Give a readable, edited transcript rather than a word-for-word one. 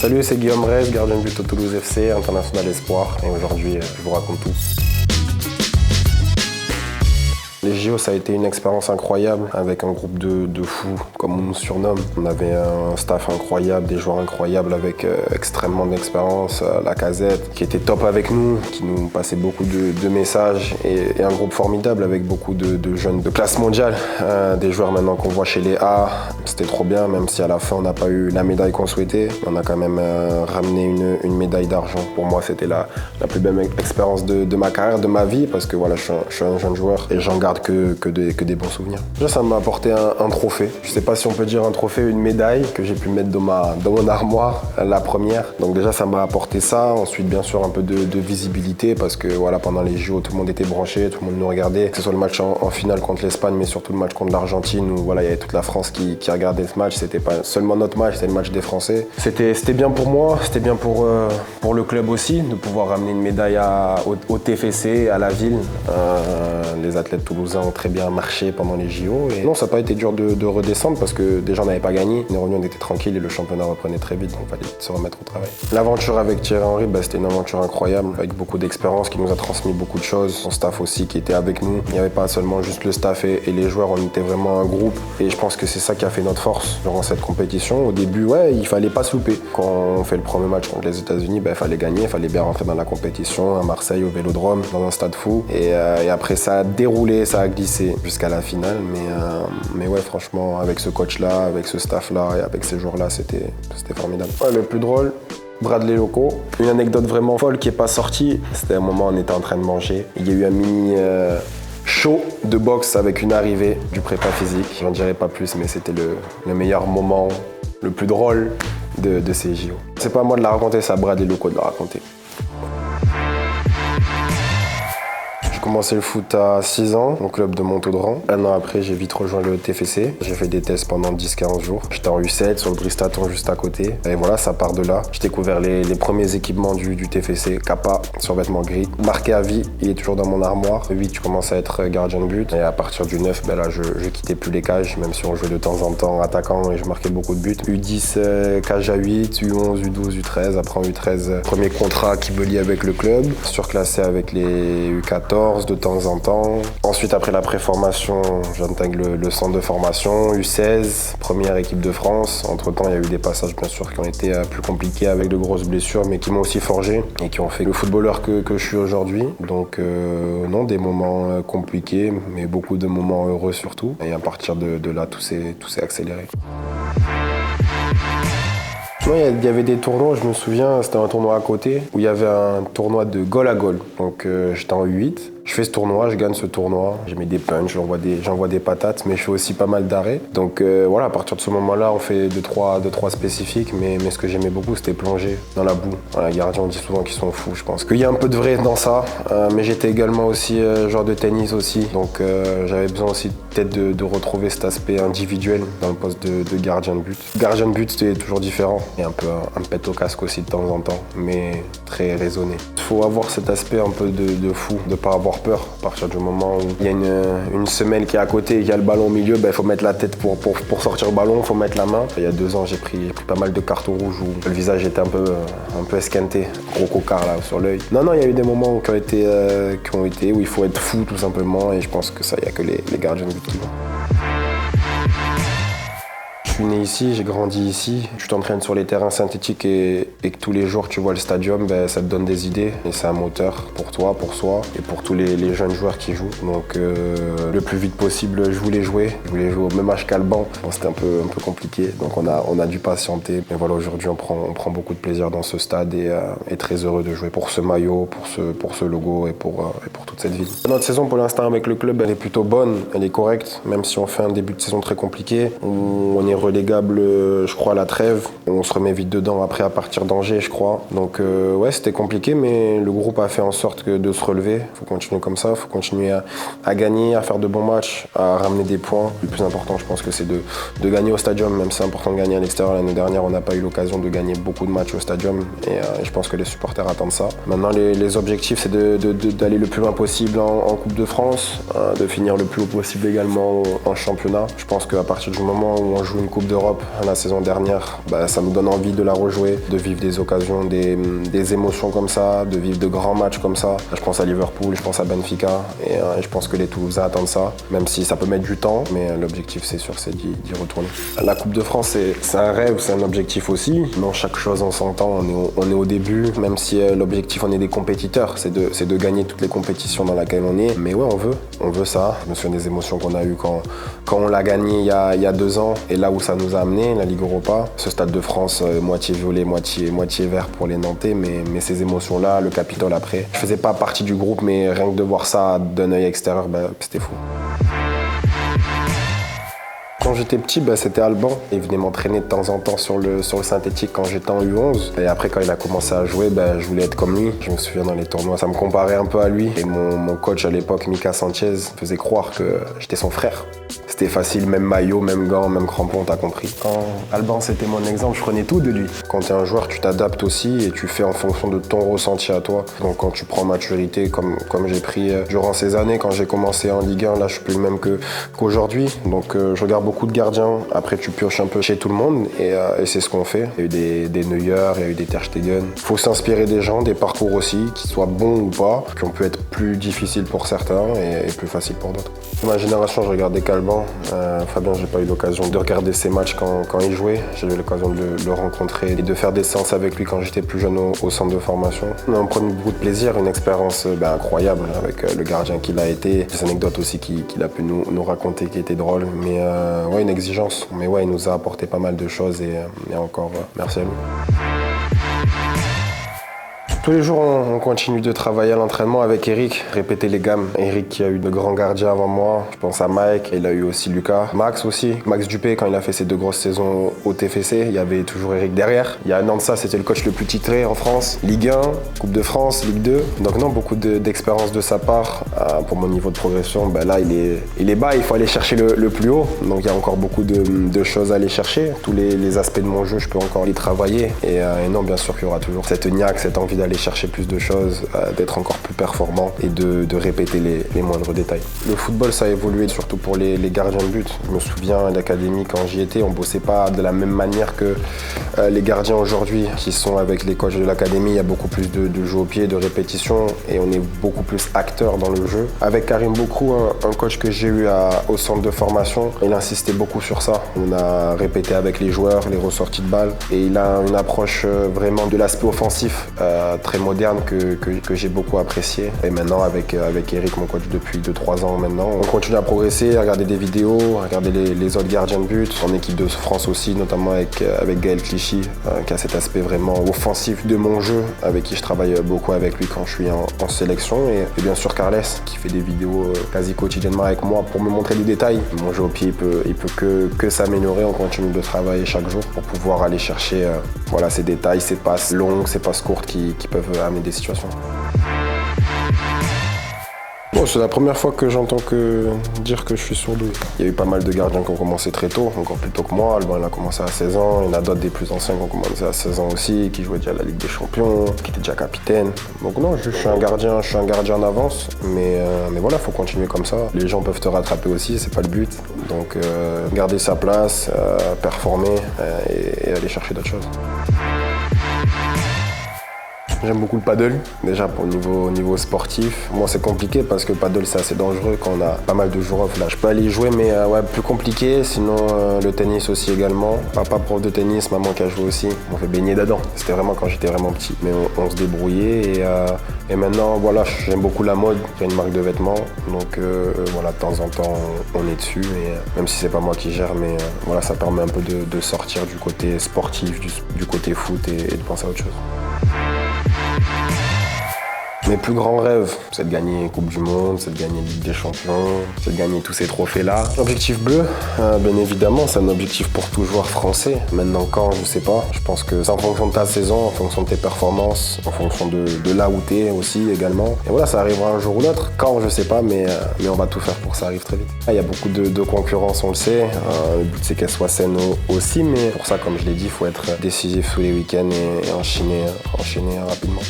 Salut, c'est Guillaume Reyes, gardien de but au Toulouse FC, international espoir, et aujourd'hui, je vous raconte tout. Les JO, ça a été une expérience incroyable avec un groupe de fous, comme on nous surnomme. On avait un staff incroyable, des joueurs incroyables avec extrêmement d'expérience. Lacazette, qui était top avec nous, qui nous passait beaucoup de messages. Et un groupe formidable avec beaucoup de jeunes de classe mondiale. Des joueurs maintenant qu'on voit chez les A. C'était trop bien, même si à la fin, on n'a pas eu la médaille qu'on souhaitait. On a quand même ramené une médaille d'argent. Pour moi, c'était la plus belle expérience de ma carrière, de ma vie, parce que voilà, je suis un jeune joueur et j'en garde que des bons souvenirs. Déjà, ça m'a apporté un trophée. Je sais pas si on peut dire un trophée, une médaille que j'ai pu mettre dans mon armoire, la première. Donc déjà, ça m'a apporté ça. Ensuite, bien sûr, un peu de visibilité parce que voilà, pendant les JO, tout le monde était branché, tout le monde nous regardait. Que ce soit le match en finale contre l'Espagne, mais surtout le match contre l'Argentine où voilà, il y avait toute la France qui regardait ce match. C'était pas seulement notre match, c'était le match des Français. C'était bien pour moi, c'était bien pour le club aussi, de pouvoir ramener une médaille au TFC, à la ville. Les athlètes toulousains ont très bien marché pendant les JO. Et non, ça n'a pas été dur de redescendre parce que déjà on n'avait pas gagné. On est revenu, on était tranquille et le championnat reprenait très vite, donc il fallait se remettre au travail. L'aventure avec Thierry Henry, c'était une aventure incroyable, avec beaucoup d'expérience, qui nous a transmis beaucoup de choses. Son staff aussi qui était avec nous. Il n'y avait pas seulement juste le staff et les joueurs, on était vraiment un groupe. Et je pense que c'est ça qui a fait notre force durant cette compétition. Au début, il fallait pas se louper. Quand on fait le premier match contre les États-Unis, il fallait gagner, il fallait bien rentrer dans la compétition, à Marseille, au Vélodrome, dans un stade fou. Et après, ça a déroulé, ça a glissé jusqu'à la finale. Mais ouais, franchement, avec ce coach-là, avec ce staff-là et avec ces joueurs-là, c'était formidable. Ouais, le plus drôle, Bradley Loco. Une anecdote vraiment folle qui n'est pas sortie. C'était un moment où on était en train de manger. Il y a eu un mini show de boxe avec une arrivée du prépa physique. J'en dirai pas plus, mais c'était le meilleur moment, le plus drôle de ces JO. C'est pas à moi de la raconter, c'est à Bradley Loco de la raconter. J'ai commencé le foot à 6 ans au club de Montaudoran. Un an après, j'ai vite rejoint le TFC. J'ai fait des tests pendant 10-15 jours. J'étais en U7 sur le Bristaton juste à côté. Et voilà, ça part de là. J'ai découvert les premiers équipements du TFC. Kappa, survêtement gris. Marqué à vie, il est toujours dans mon armoire. 8, je commence à être gardien de but. Et à partir du 9, là, je quittais plus les cages, même si on jouait de temps en temps attaquant et je marquais beaucoup de buts. U10, cage à 8, U11, U12, U13. Après en U13, premier contrat qui me lie avec le club. Surclassé avec les U14. De temps en temps. Ensuite, après la préformation, j'intègre le centre de formation, U16, première équipe de France. Entre-temps, il y a eu des passages, bien sûr, qui ont été plus compliqués avec de grosses blessures, mais qui m'ont aussi forgé et qui ont fait le footballeur que je suis aujourd'hui. Donc, non, des moments compliqués, mais beaucoup de moments heureux surtout. Et à partir de là, tout s'est accéléré. Il y avait des tournois, je me souviens, c'était un tournoi à côté, où il y avait un tournoi de goal à goal. Donc j'étais en U8, je fais ce tournoi, je gagne ce tournoi, je mets des punchs, j'envoie des patates, mais je fais aussi pas mal d'arrêts. Donc voilà, à partir de ce moment-là, on fait deux, trois spécifiques, mais ce que j'aimais beaucoup, c'était plonger dans la boue. Les gardiens, on dit souvent qu'ils sont fous, je pense qu'il y a un peu de vrai dans ça, mais j'étais également aussi joueur de tennis aussi, donc j'avais besoin aussi peut-être de retrouver cet aspect individuel dans le poste de gardien de but. Gardien de but, c'était toujours différent. Et un peu un pet au casque aussi de temps en temps, mais très raisonné. Il faut avoir cet aspect un peu de fou, de ne pas avoir peur. À partir du moment où il y a une semelle qui est à côté et qu'il y a le ballon au milieu, il faut mettre la tête pour sortir le ballon, il faut mettre la main. Il y a 2 ans, j'ai pris pas mal de cartons rouges où le visage était un peu esquinté, gros cocard là sur l'œil. Non, il y a eu des moments qui ont été où il faut être fou tout simplement, et je pense que ça, il n'y a que les gardiens de but qui vont. Je suis né ici, j'ai grandi ici. Tu t'entraînes sur les terrains synthétiques et que tous les jours tu vois le stadium, ça te donne des idées. Et c'est un moteur pour toi, pour soi et pour tous les jeunes joueurs qui jouent. Donc le plus vite possible, je voulais jouer au même âge qu'Alban. Bon, c'était un peu compliqué, donc on a dû patienter. Mais voilà, aujourd'hui on prend beaucoup de plaisir dans ce stade et très heureux de jouer pour ce maillot, pour ce logo et pour toute cette ville. Notre saison pour l'instant avec le club, elle est plutôt bonne, elle est correcte, même si on fait un début de saison très compliqué. On est relégable, je crois, à la trêve. On se remet vite dedans après à partir d'Angers, je crois. Donc ouais, c'était compliqué, mais le groupe a fait en sorte de se relever. Il faut continuer comme ça, il faut continuer à gagner, à faire de bons matchs, à ramener des points. Le plus important, je pense que c'est de gagner au stadium, même si c'est important de gagner à l'extérieur. L'année dernière, on n'a pas eu l'occasion de gagner beaucoup de matchs au stadium et je pense que les supporters attendent ça. Maintenant, les objectifs, c'est d'aller le plus loin possible en Coupe de France, de finir le plus haut possible également en championnat. Je pense qu'à partir du moment où on joue une Coupe Coupe d'Europe la saison dernière, ça nous donne envie de la rejouer, de vivre des occasions, des émotions comme ça, de vivre de grands matchs comme ça. Je pense à Liverpool, je pense à Benfica et je pense que les Toulousains attendent ça, même si ça peut mettre du temps, mais l'objectif c'est sûr, c'est d'y retourner. La Coupe de France, c'est un rêve, c'est un objectif aussi. Dans chaque chose on s'entend, on est au début, même si l'objectif, on est des compétiteurs, c'est de gagner toutes les compétitions dans lesquelles on est. Mais ouais, on veut ça. Je me souviens des émotions qu'on a eues quand on l'a gagné il y a 2 ans et là où ça nous a amené, la Ligue Europa. Ce Stade de France, moitié violet, moitié vert pour les Nantais, mais ces émotions-là, le Capitole après. Je faisais pas partie du groupe, mais rien que de voir ça d'un œil extérieur, c'était fou. Quand j'étais petit, c'était Alban. Il venait m'entraîner de temps en temps sur le synthétique quand j'étais en U11. Et après, quand il a commencé à jouer, je voulais être comme lui. Je me souviens dans les tournois, ça me comparait un peu à lui. Et mon coach à l'époque, Mika Sanchez, faisait croire que j'étais son frère. C'était facile, même maillot, même gants, même crampons, t'as compris. Quand Alban, c'était mon exemple, je prenais tout de lui. Quand t'es un joueur, tu t'adaptes aussi et tu fais en fonction de ton ressenti à toi. Donc quand tu prends maturité, comme j'ai pris durant ces années, quand j'ai commencé en Ligue 1, là, je suis plus le même qu'aujourd'hui. Donc je regarde beaucoup de gardiens. Après, tu pioches un peu chez tout le monde et c'est ce qu'on fait. Il y a eu des Neuer, il y a eu des Ter Stegen. Il faut s'inspirer des gens, des parcours aussi, qu'ils soient bons ou pas, qui ont pu être plus difficiles pour certains et plus faciles pour d'autres. Ma génération, je regardais qu'Alban. Fabien, j'ai pas eu l'occasion de regarder ses matchs quand il jouait. J'ai eu l'occasion de le rencontrer et de faire des séances avec lui quand j'étais plus jeune au centre de formation. On prenait beaucoup de plaisir, une expérience incroyable avec le gardien qu'il a été. Des anecdotes aussi qu'il a pu nous raconter qui étaient drôles. Mais ouais, une exigence. Mais ouais, il nous a apporté pas mal de choses et encore merci à lui. Tous les jours, on continue de travailler à l'entraînement avec Eric, répéter les gammes. Eric qui a eu de grands gardiens avant moi, je pense à Mike, il a eu aussi Lucas. Max aussi, Max Dupé quand il a fait ses 2 grosses saisons au TFC, il y avait toujours Eric derrière. Il y a un an de ça, c'était le coach le plus titré en France. Ligue 1, Coupe de France, Ligue 2. Donc non, beaucoup d'expérience de sa part. Pour mon niveau de progression, là il est bas, il faut aller chercher le plus haut. Donc il y a encore beaucoup de choses à aller chercher. Tous les aspects de mon jeu, je peux encore y travailler. Et non, bien sûr qu'il y aura toujours cette niaque, cette envie d'aller chercher plus de choses, d'être encore plus performant et de répéter les moindres détails. Le football, ça a évolué surtout pour les gardiens de but. Je me souviens à l'académie, quand j'y étais, on bossait pas de la même manière que les gardiens aujourd'hui qui sont avec les coachs de l'académie. Il y a beaucoup plus de jeu au pied, de répétition et on est beaucoup plus acteurs dans le jeu. Avec Karim Boukrou, un coach que j'ai eu au centre de formation, il insistait beaucoup sur ça. On a répété avec les joueurs, les ressorties de balles et il a une approche vraiment de l'aspect offensif très moderne que j'ai beaucoup apprécié. Et maintenant avec Eric, mon coach depuis 2-3 ans maintenant, on continue à progresser, à regarder des vidéos, à regarder les autres gardiens de but, en équipe de France aussi, notamment avec Gaël Clichy, qui a cet aspect vraiment offensif de mon jeu, avec qui je travaille beaucoup avec lui quand je suis en sélection. Et bien sûr Carles, qui fait des vidéos quasi quotidiennement avec moi pour me montrer des détails. Mon jeu au pied, il peut que s'améliorer. On continue de travailler chaque jour pour pouvoir aller chercher ces détails, ces passes longues, ces passes courtes qui peuvent amener des situations. Bon, c'est la première fois que j'entends dire que je suis surdoué. Il y a eu pas mal de gardiens qui ont commencé très tôt, encore plus tôt que moi. Alban, il a commencé à 16 ans. Il y en a d'autres des plus anciens qui ont commencé à 16 ans aussi, qui jouaient déjà à la Ligue des Champions, qui étaient déjà capitaines. Donc non, je suis un gardien en avance. Mais voilà, il faut continuer comme ça. Les gens peuvent te rattraper aussi, c'est pas le but. Donc garder sa place, performer et aller chercher d'autres choses. J'aime beaucoup le paddle, déjà pour le niveau sportif. Moi c'est compliqué parce que le paddle c'est assez dangereux quand on a pas mal de jours off là. Je peux aller y jouer mais plus compliqué, sinon le tennis aussi également. Papa prof de tennis, maman qui a joué aussi, on fait baigner dedans. C'était vraiment quand j'étais vraiment petit, mais on se débrouillait et maintenant voilà, j'aime beaucoup la mode, j'ai une marque de vêtements, donc voilà, de temps en temps on est dessus et même si c'est pas moi qui gère, mais voilà, ça permet un peu de sortir du côté sportif, du côté foot et de penser à autre chose. Mes plus grands rêves, c'est de gagner Coupe du Monde, c'est de gagner Ligue des Champions, c'est de gagner tous ces trophées-là. L'objectif bleu, bien évidemment, c'est un objectif pour tout joueur français. Maintenant, quand, je sais pas. Je pense que c'est en fonction de ta saison, en fonction de tes performances, en fonction de là où t'es aussi également. Et voilà, ça arrivera un jour ou l'autre. Quand, je sais pas, mais on va tout faire pour que ça arrive très vite. Il y a beaucoup de concurrence, on le sait. Le but, c'est qu'elle soit saine aussi, mais pour ça, comme je l'ai dit, il faut être décisif tous les week-ends et enchaîner rapidement.